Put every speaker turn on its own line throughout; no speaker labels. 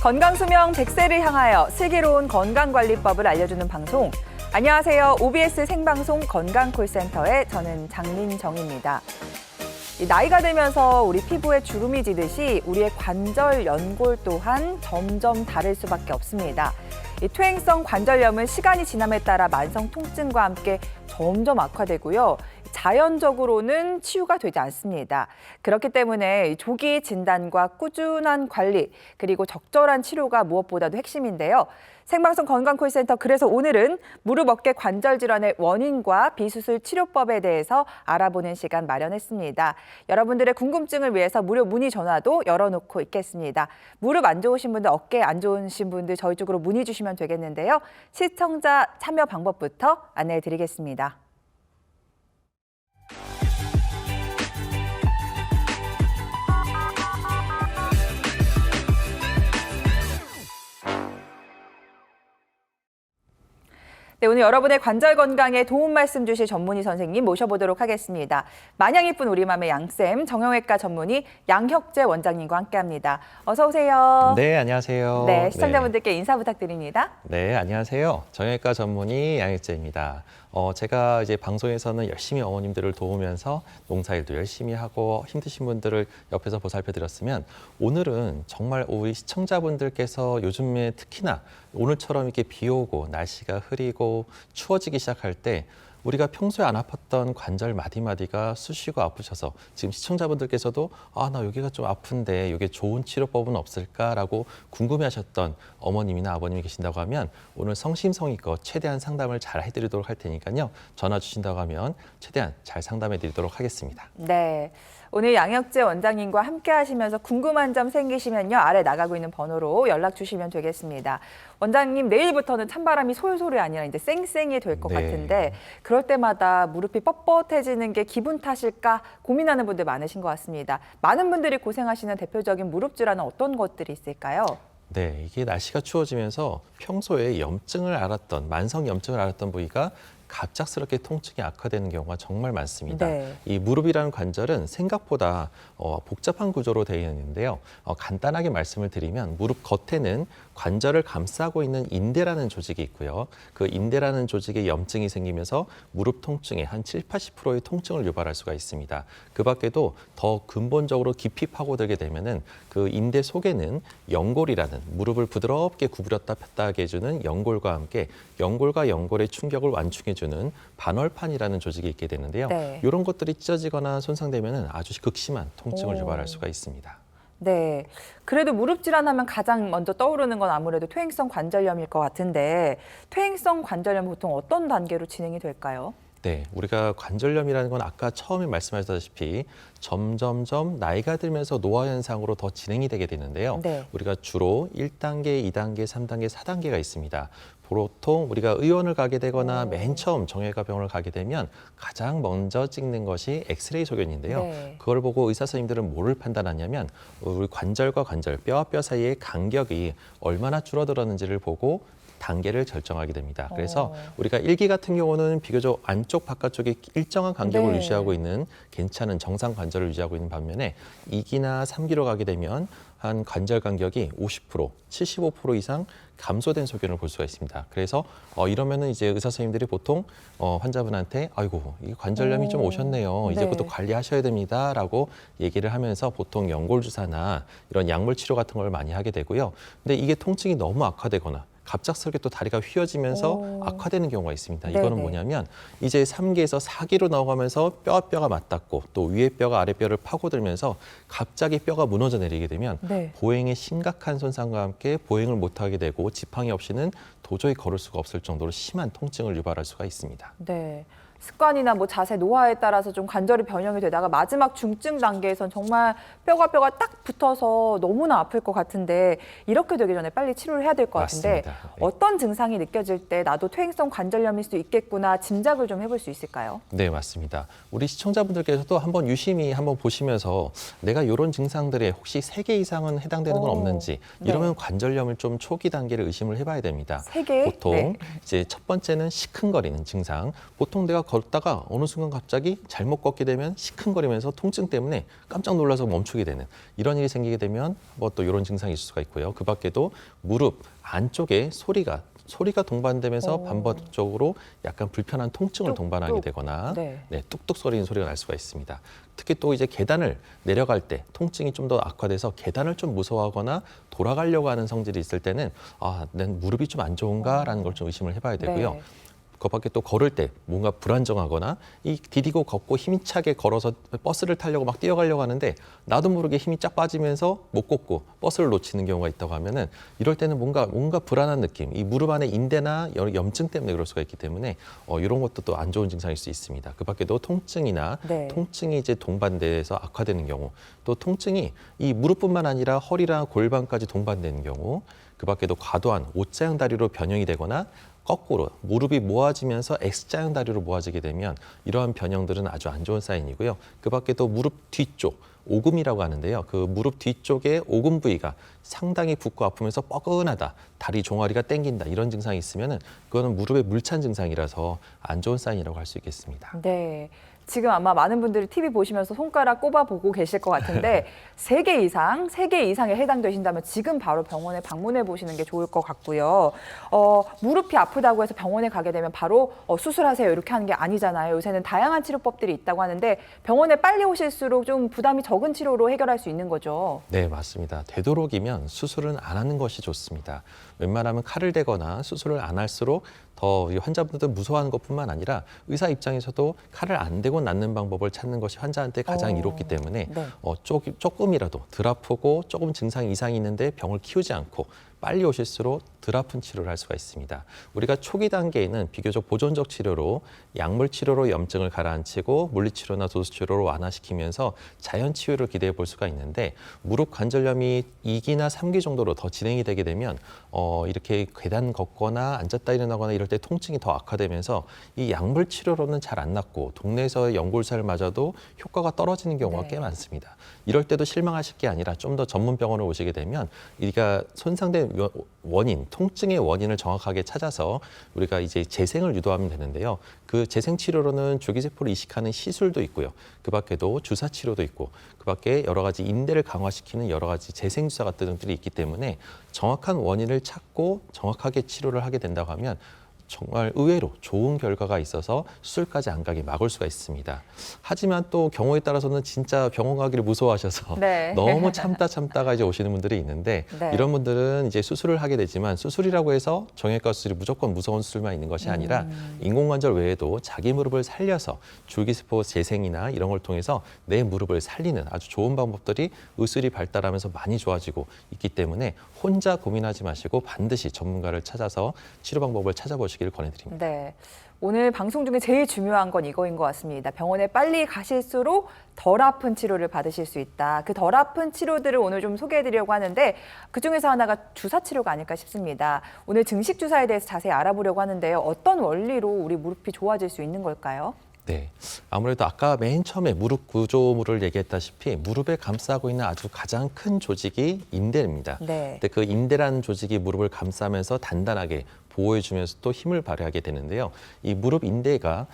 건강수명 100세를 향하여 슬기로운 건강관리법을 알려주는 방송. 안녕하세요. OBS 생방송 건강콜센터의 저는 장민정입니다. 나이가 들면서 우리 피부에 주름이 지듯이 우리의 관절 연골 또한 점점 다를 수밖에 없습니다. 이 퇴행성 관절염은 시간이 지남에 따라 만성 통증과 함께 점점 악화되고요. 자연적으로는 치유가 되지 않습니다. 그렇기 때문에 조기 진단과 꾸준한 관리, 그리고 적절한 치료가 무엇보다도 핵심인데요. 생방송 건강콜센터, 그래서 오늘은 무릎 어깨 관절 질환의 원인과 비수술 치료법에 대해서 알아보는 시간 마련했습니다. 여러분들의 궁금증을 위해서 무료 문의 전화도 열어놓고 있겠습니다. 무릎 안 좋으신 분들, 어깨 안 좋으신 분들 저희 쪽으로 문의 주시면 되겠는데요. 시청자 참여 방법부터 안내해 드리겠습니다. 네, 오늘 여러분의 관절 건강에 도움 말씀 주실 전문의 선생님 모셔보도록 하겠습니다. 마냥 이쁜 우리 맘의 양쌤, 정형외과 전문의 양혁재 원장님과 함께합니다. 어서 오세요.
네, 안녕하세요.
네, 시청자분들께 인사 부탁드립니다.
네, 안녕하세요. 정형외과 전문의 양혁재입니다. 제가 이제 방송에서는 열심히 어머님들을 도우면서 농사일도 열심히 하고 힘드신 분들을 옆에서 보살펴 드렸으면, 오늘은 정말 우리 시청자분들께서 요즘에 특히나 오늘처럼 이렇게 비 오고 날씨가 흐리고 추워지기 시작할 때 우리가 평소에 안 아팠던 관절 마디마디가 쑤시고 아프셔서 지금 시청자분들께서도 나 여기가 좀 아픈데 여기에 좋은 치료법은 없을까라고 궁금해하셨던 어머님이나 아버님이 계신다고 하면, 오늘 성심성의껏 최대한 상담을 잘 해드리도록 할 테니까요. 전화 주신다고 하면 최대한 잘 상담해드리도록 하겠습니다.
네. 오늘 양혁재 원장님과 함께 하시면서 궁금한 점 생기시면요, 아래 나가고 있는 번호로 연락 주시면 되겠습니다. 원장님, 내일부터는 찬바람이 솔솔이 아니라 이제 쌩쌩이 될 것 같은데, 그럴 때마다 무릎이 뻣뻣해지는 게 기분 탓일까 고민하는 분들 많으신 것 같습니다. 많은 분들이 고생하시는 대표적인 무릎 질환은 어떤 것들이 있을까요?
네, 이게 날씨가 추워지면서 평소에 염증을 앓았던, 만성 염증을 앓았던 부위가 갑작스럽게 통증이 악화되는 경우가 정말 많습니다.
네.
이 무릎이라는 관절은 생각보다 복잡한 구조로 되어 있는데요. 간단하게 말씀을 드리면, 무릎 겉에는 관절을 감싸고 있는 인대라는 조직이 있고요. 그 인대라는 조직에 염증이 생기면서 무릎 통증의 한 70~80%의 통증을 유발할 수가 있습니다. 그 밖에도 더 근본적으로 깊이 파고들게 되면은 그 인대 속에는 연골이라는, 무릎을 부드럽게 구부렸다 폈다 하게 해주는 연골과 함께 연골과 연골의 충격을 완충해주는 반월판이라는 조직이 있게 되는데요.
네.
이런 것들이 찢어지거나 손상되면은 아주 극심한 통증을 유발할 수가 있습니다.
네, 그래도 무릎 질환하면 가장 먼저 떠오르는 건 아무래도 퇴행성 관절염일 것 같은데, 퇴행성 관절염 보통 어떤 단계로 진행이 될까요?
네, 우리가 관절염이라는 건 아까 처음에 말씀하셨다시피 점점점 나이가 들면서 노화 현상으로 더 진행이 되게 되는데요.
네.
우리가 주로 1단계, 2단계, 3단계, 4단계가 있습니다. 보통 우리가 의원을 가게 되거나 맨 처음 정형외과 병원을 가게 되면 가장 먼저 찍는 것이 엑스레이 소견인데요.
네.
그걸 보고 의사 선생님들은 뭐를 판단하냐면, 우리 관절과 관절, 뼈와 뼈 사이의 간격이 얼마나 줄어들었는지를 보고 단계를 결정하게 됩니다. 그래서 우리가 1기 같은 경우는 비교적 안쪽 바깥쪽에 일정한 간격을
네.
유지하고 있는 괜찮은 정상 관절을 유지하고 있는 반면에, 2기나 3기로 가게 되면 한 관절 간격이 50%, 75% 이상 감소된 소견을 볼 수가 있습니다. 그래서 이러면은 이제 의사 선생님들이 보통 환자분한테 아이고, 이 관절염이 좀 오셨네요. 이제부터
네.
관리하셔야 됩니다라고 얘기를 하면서 보통 연골 주사나 이런 약물 치료 같은 걸 많이 하게 되고요. 근데 이게 통증이 너무 악화되거나 갑작스럽게 또 다리가 휘어지면서 악화되는 경우가 있습니다.
네네.
이거는 뭐냐면 이제 3기에서 4기로 넘어가면서 뼈와 맞닿고 또 위에 뼈가 아래 뼈를 파고들면서 갑자기 뼈가 무너져 내리게 되면
네.
보행에 심각한 손상과 함께 보행을 못하게 되고 지팡이 없이는 도저히 걸을 수가 없을 정도로 심한 통증을 유발할 수가 있습니다.
네. 습관이나 뭐 자세, 노화에 따라서 좀 관절이 변형이 되다가 마지막 중증 단계에선 정말 뼈가 딱 붙어서 너무나 아플 것 같은데 이렇게 되기 전에 빨리 치료를 해야 될 것 같은데
맞습니다. 네.
어떤 증상이 느껴질 때 나도 퇴행성 관절염일 수 있겠구나 짐작을 좀 해볼 수 있을까요?
네, 맞습니다. 우리 시청자분들께서도 한번 유심히 한번 보시면서 내가 이런 증상들에 혹시 3개 이상은 해당되는 건 없는지 이러면
네.
관절염을 좀 초기 단계를 의심을 해봐야 됩니다.
3개?
보통
네.
이제 첫 번째는 시큰거리는 증상. 보통 내가 걷다가 어느 순간 갑자기 잘못 걷게 되면 시큰거리면서 통증 때문에 깜짝 놀라서 멈추게 되는 이런 일이 생기게 되면 뭐 또 이런 증상이 있을 수가 있고요. 그 밖에도 무릎 안쪽에 소리가 동반되면서 반복적으로 약간 불편한 통증을
뚝뚝.
동반하게 되거나
네.
뚝뚝 소리는 소리가 날 수가 있습니다. 특히 또 이제 계단을 내려갈 때 통증이 좀 더 악화돼서 계단을 좀 무서워하거나 돌아가려고 하는 성질이 있을 때는 난 무릎이 좀 안 좋은가라는 걸 좀 의심을 해봐야 되고요.
네.
그밖에 또 걸을 때 뭔가 불안정하거나 이 디디고 걷고 힘차게 걸어서 버스를 타려고 막 뛰어가려고 하는데 나도 모르게 힘이 쫙 빠지면서 못 걷고 버스를 놓치는 경우가 있다고 하면은 이럴 때는 뭔가 불안한 느낌, 이 무릎 안에 인대나 여러 염증 때문에 그럴 수가 있기 때문에 이런 것도 또 안 좋은 증상일 수 있습니다. 그밖에도 통증이나
네.
통증이 이제 동반돼서 악화되는 경우, 또 통증이 이 무릎뿐만 아니라 허리랑 골반까지 동반되는 경우, 그밖에도 과도한 O자형 다리로 변형이 되거나 거꾸로 무릎이 모아지면서 X자형 다리로 모아지게 되면 이러한 변형들은 아주 안 좋은 사인이고요. 그 밖에도 무릎 뒤쪽, 오금이라고 하는데요. 그 무릎 뒤쪽에 오금 부위가 상당히 붓고 아프면서 뻐근하다, 다리 종아리가 땡긴다 이런 증상이 있으면은 그거는 무릎에 물찬 증상이라서 안 좋은 사인이라고 할 수 있겠습니다.
네. 지금 아마 많은 분들이 TV 보시면서 손가락 꼽아보고 계실 것 같은데 3개 이상에 해당되신다면 지금 바로 병원에 방문해 보시는 게 좋을 것 같고요. 무릎이 아프다고 해서 병원에 가게 되면 바로 수술하세요 이렇게 하는 게 아니잖아요. 요새는 다양한 치료법들이 있다고 하는데 병원에 빨리 오실수록 좀 부담이 적은 치료로 해결할 수 있는 거죠.
네, 맞습니다. 되도록이면 수술은 안 하는 것이 좋습니다. 웬만하면 칼을 대거나 수술을 안 할수록 더 환자분들 무서워하는 것뿐만 아니라 의사 입장에서도 칼을 안 대고 낫는 방법을 찾는 것이 환자한테 가장 이롭기 때문에
네.
조금이라도 덜 아프고 조금 증상 이상이 있는데 병을 키우지 않고 빨리 오실수록 덜 아픈 치료를 할 수가 있습니다. 우리가 초기 단계에는 비교적 보존적 치료로 약물 치료로 염증을 가라앉히고 물리치료나 도수치료로 완화시키면서 자연 치유를 기대해 볼 수가 있는데 무릎 관절염이 2기나 3기 정도로 더 진행이 되게 되면 이렇게 계단 걷거나 앉았다 일어나거나 이럴 때 통증이 더 악화되면서 이 약물 치료로는 잘 안 낫고 동네에서 연골살을 맞아도 효과가 떨어지는 경우가
네.
꽤 많습니다. 이럴 때도 실망하실 게 아니라 좀 더 전문 병원을 오시게 되면 우리가 손상된 원인, 통증의 원인을 정확하게 찾아서 우리가 이제 재생을 유도하면 되는데요. 그 재생 치료로는 줄기세포를 이식하는 시술도 있고요. 그 밖에도 주사 치료도 있고, 그 밖에 여러 가지 인대를 강화시키는 여러 가지 재생 주사 같은 것들이 있기 때문에 정확한 원인을 찾고 정확하게 치료를 하게 된다고 하면 정말 의외로 좋은 결과가 있어서 수술까지 안 가게 막을 수가 있습니다. 하지만 또 경우에 따라서는 진짜 병원 가기를 무서워하셔서
네.
너무 참다가 이제 오시는 분들이 있는데
네.
이런 분들은 이제 수술을 하게 되지만 수술이라고 해서 정형외과 수술이 무조건 무서운 수술만 있는 것이 아니라 인공관절 외에도 자기 무릎을 살려서 줄기세포 재생이나 이런 걸 통해서 내 무릎을 살리는 아주 좋은 방법들이 의술이 발달하면서 많이 좋아지고 있기 때문에 혼자 고민하지 마시고 반드시 전문가를 찾아서 치료 방법을 찾아보시길 권해드립니다.
네. 오늘 방송 중에 제일 중요한 건 이거인 것 같습니다. 병원에 빨리 가실수록 덜 아픈 치료를 받으실 수 있다. 그 덜 아픈 치료들을 오늘 좀 소개해드리려고 하는데 그중에서 하나가 주사 치료가 아닐까 싶습니다. 오늘 증식 주사에 대해서 자세히 알아보려고 하는데요. 어떤 원리로 우리 무릎이 좋아질 수 있는 걸까요?
네, 아무래도 아까 맨 처음에 무릎 구조물을 얘기했다시피 무릎에 감싸고 있는 아주 가장 큰 조직이 인대입니다.
네.
근데 그 인대라는 조직이 무릎을 감싸면서 단단하게 보호해주면서 또 힘을 발휘하게 되는데요. 이 무릎 인대가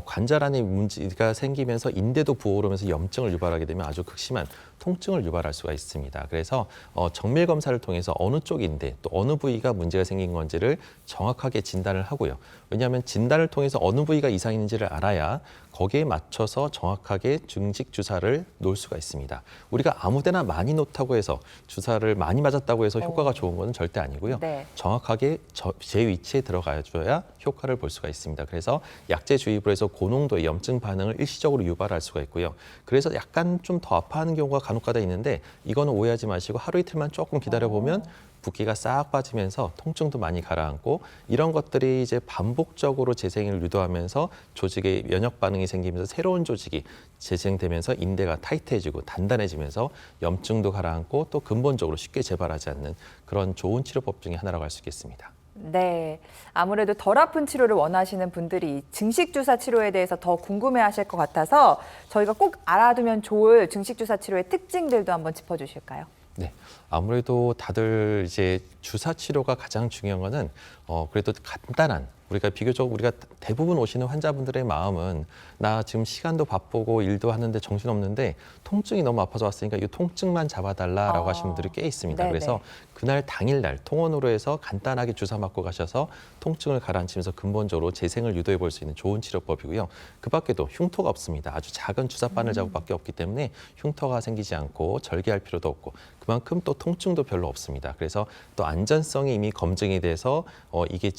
관절 안에 문제가 생기면서 인대도 부어오르면서 염증을 유발하게 되면 아주 극심한 통증을 유발할 수가 있습니다. 그래서 정밀 검사를 통해서 어느 쪽 인대 또 어느 부위가 문제가 생긴 건지를 정확하게 진단을 하고요. 왜냐하면 진단을 통해서 어느 부위가 이상이 있는지를 알아야 거기에 맞춰서 정확하게 증식 주사를 놓을 수가 있습니다. 우리가 아무데나 많이 놓다고 해서 주사를 많이 맞았다고 해서 효과가 좋은 건 절대 아니고요.
네.
정확하게 제 위치에 들어가줘야 효과를 볼 수가 있습니다. 그래서 약제 주입을 해서 고농도의 염증 반응을 일시적으로 유발할 수가 있고요. 그래서 약간 좀 더 아파하는 경우가 간혹가다 있는데 이거는 오해하지 마시고 하루 이틀만 조금 기다려보면 붓기가 싹 빠지면서 통증도 많이 가라앉고 이런 것들이 이제 반복적으로 재생을 유도하면서 조직에 면역 반응이 생기면서 새로운 조직이 재생되면서 인대가 타이트해지고 단단해지면서 염증도 가라앉고 또 근본적으로 쉽게 재발하지 않는 그런 좋은 치료법 중에 하나라고 할 수 있겠습니다.
네, 아무래도 덜 아픈 치료를 원하시는 분들이 증식주사 치료에 대해서 더 궁금해하실 것 같아서 저희가 꼭 알아두면 좋을 증식주사 치료의 특징들도 한번 짚어주실까요?
네, 아무래도 다들 이제 주사 치료가 가장 중요한 거는 그래도 간단한 우리가 대부분 오시는 환자분들의 마음은 나 지금 시간도 바쁘고 일도 하는데 정신없는데 통증이 너무 아파서 왔으니까 이 통증만 잡아달라라고 하시는 분들이 꽤 있습니다.
네네.
그래서 그날 당일날 통원으로 해서 간단하게 주사 맞고 가셔서 통증을 가라앉히면서 근본적으로 재생을 유도해 볼 수 있는 좋은 치료법이고요. 그 밖에도 흉터가 없습니다. 아주 작은 주사바늘 자국밖에 없기 때문에 흉터가 생기지 않고 절개할 필요도 없고 그만큼 또 통증도 별로 없습니다. 그래서 또 안전성이 이미 검증이 돼서 이게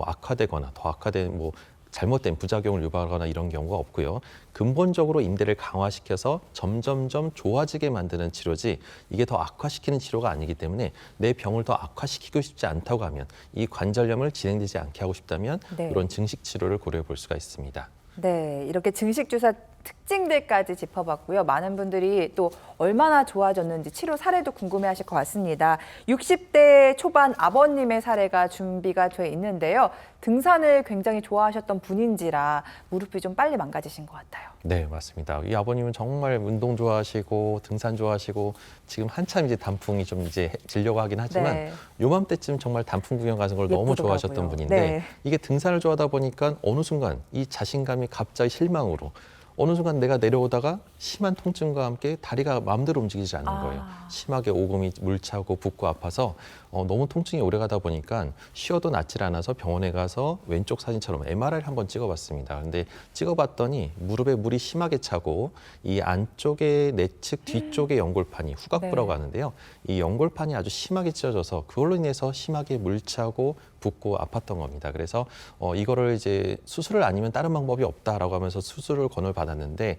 악화되거나 더 악화된 잘못된 부작용을 유발하거나 이런 경우가 없고요. 근본적으로 인대를 강화시켜서 점점점 좋아지게 만드는 치료지 이게 더 악화시키는 치료가 아니기 때문에 내 병을 더 악화시키고 싶지 않다고 하면 이 관절염을 진행되지 않게 하고 싶다면
네.
이런 증식 치료를 고려해 볼 수가 있습니다.
네, 이렇게 증식주사 특징들까지 짚어봤고요. 많은 분들이 또 얼마나 좋아졌는지 치료 사례도 궁금해하실 것 같습니다. 60대 초반 아버님의 사례가 준비가 돼 있는데요. 등산을 굉장히 좋아하셨던 분인지라 무릎이 좀 빨리 망가지신 것 같아요.
네, 맞습니다. 이 아버님은 정말 운동 좋아하시고 등산 좋아하시고 지금 한참 이제 단풍이 좀 이제 지려고 하긴 하지만
네.
요맘때쯤 정말 단풍 구경 가는 걸 너무
예쁘더라고요.
좋아하셨던 분인데
네.
이게 등산을 좋아하다 보니까 어느 순간 이 자신감이 갑자기 실망으로 어느 순간 내가 내려오다가 심한 통증과 함께 다리가 마음대로 움직이지 않는 거예요. 심하게 오금이 물차고 붓고 아파서 너무 통증이 오래 가다 보니까 쉬어도 낫질 않아서 병원에 가서 왼쪽 사진처럼 MRI를 한번 찍어봤습니다. 근데 찍어봤더니 무릎에 물이 심하게 차고 이 안쪽에 내측 뒤쪽의 연골판이 후각부라고
네.
하는데요. 이 연골판이 아주 심하게 찢어져서 그걸로 인해서 심하게 물차고 붓고 아팠던 겁니다. 그래서 이거를 이제 수술을 아니면 다른 방법이 없다라고 하면서 수술을 권을 받았는데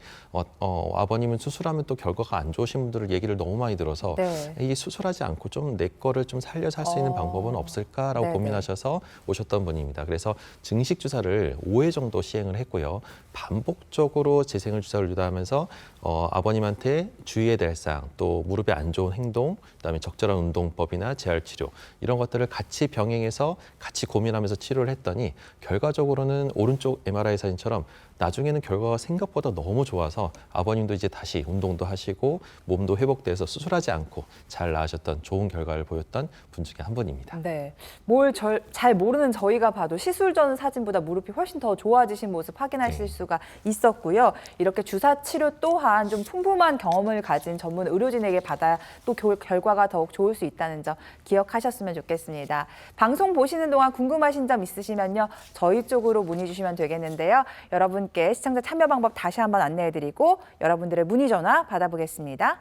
아버님은 수술하면 또 결과가 안 좋으신 분들 얘기를 너무 많이 들어서
네.
이 수술하지 않고 좀 내 거를 좀 살려서 할 수 있는 방법은 없을까라고
네네.
고민하셔서 오셨던 분입니다. 그래서 증식 주사를 5회 정도 시행을 했고요. 반복적으로 재생을 주사를 유도하면서 아버님한테 주의해야 될 사항, 또 무릎에 안 좋은 행동, 그다음에 적절한 운동법이나 재활 치료 이런 것들을 같이 병행해서 같이 고민하면서 치료를 했더니 결과적으로는 오른쪽 MRI 사진처럼 나중에는 결과가 생각보다 너무 좋아서 아버님도 이제 다시 운동도 하시고 몸도 회복돼서 수술하지 않고 잘 나으셨던 좋은 결과를 보였던 분 중에 한 분입니다.
네, 뭘 잘 모르는 저희가 봐도 시술 전 사진보다 무릎이 훨씬 더 좋아지신 모습 확인하실 수가 있었고요. 이렇게 주사 치료 또한 좀 풍부한 경험을 가진 전문 의료진에게 받아 또 결과가 더욱 좋을 수 있다는 점 기억하셨으면 좋겠습니다. 방송 보시는 동안 궁금하신 점 있으시면요, 저희 쪽으로 문의 주시면 되겠는데요. 여러분께 시청자 참여 방법 다시 한번 안내해드리고 여러분들의 문의 전화 받아보겠습니다.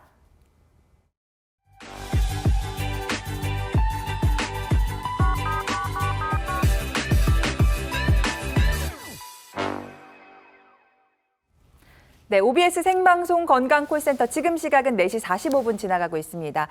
네, OBS 생방송 건강콜센터 지금 시각은 4시 45분 지나가고 있습니다.